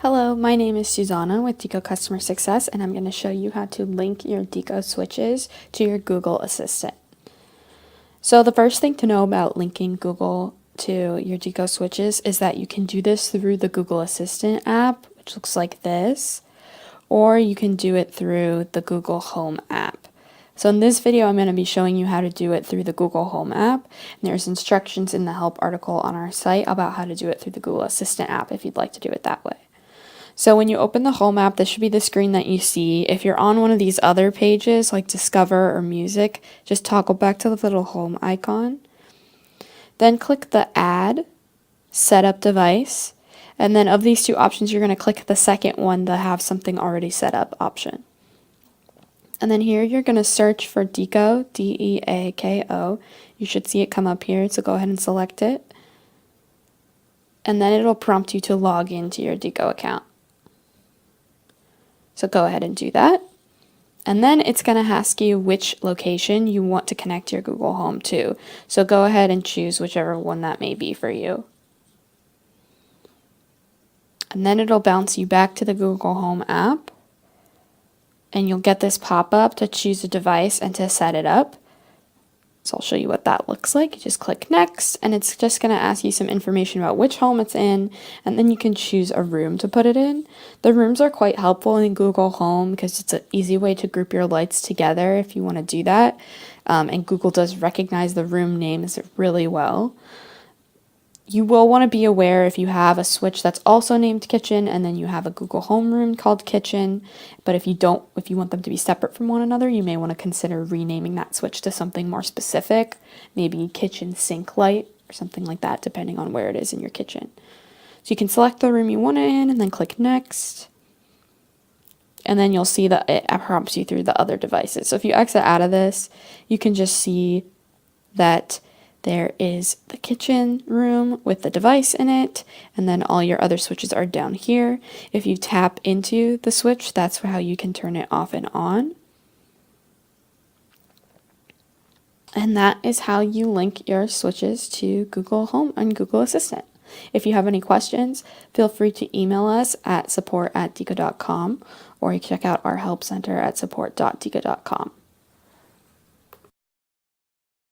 Hello, my name is Susanna with Deako Customer Success, and I'm going to show you how to link your Deako Switches to your Google Assistant. So the first thing to know about linking Google to your Deako Switches is that you can do this through the Google Assistant app, which looks like this, or you can do it through the Google Home app. So in this video, I'm going to be showing you how to do it through the Google Home app. And there's instructions in the help article on our site about how to do it through the Google Assistant app if you'd like to do it that way. So when you open the Home app, this should be the screen that you see. If you're on one of these other pages like Discover or Music, just toggle back to the little Home icon. Then click the Add, Set Up Device, and then of these two options, you're going to click the second one, the Have Something Already Set Up option. And then here you're going to search for Deako, D-E-A-K-O. You should see it come up here, so go ahead and select it. And then it'll prompt you to log into your Deako account. So go ahead and do that. And then it's going to ask you which location you want to connect your Google Home to. So go ahead and choose whichever one that may be for you. And then it'll bounce you back to the Google Home app. And you'll get this pop-up to choose a device and to set it up. So I'll show you what that looks like. You just click Next, and it's just going to ask you some information about which home it's in, and then you can choose a room to put it in. The rooms are quite helpful in Google Home because it's an easy way to group your lights together if you want to do that. And Google does recognize the room names really well. You will want to be aware if you have a switch that's also named Kitchen and then you have a Google Home room called Kitchen, but if you want them to be separate from one another, you may want to consider renaming that switch to something more specific, maybe Kitchen Sink Light or something like that, depending on where it is in your kitchen. So you can select the room you want it in and then click Next, and then you'll see that it prompts you through the other devices. So if you exit out of this, you can just see that there is the kitchen room with the device in it, and then all your other switches are down here. If you tap into the switch, that's how you can turn it off and on. And that is how you link your switches to Google Home and Google Assistant. If you have any questions, feel free to email us at support@deako.com, or you can check out our help center at support.deako.com.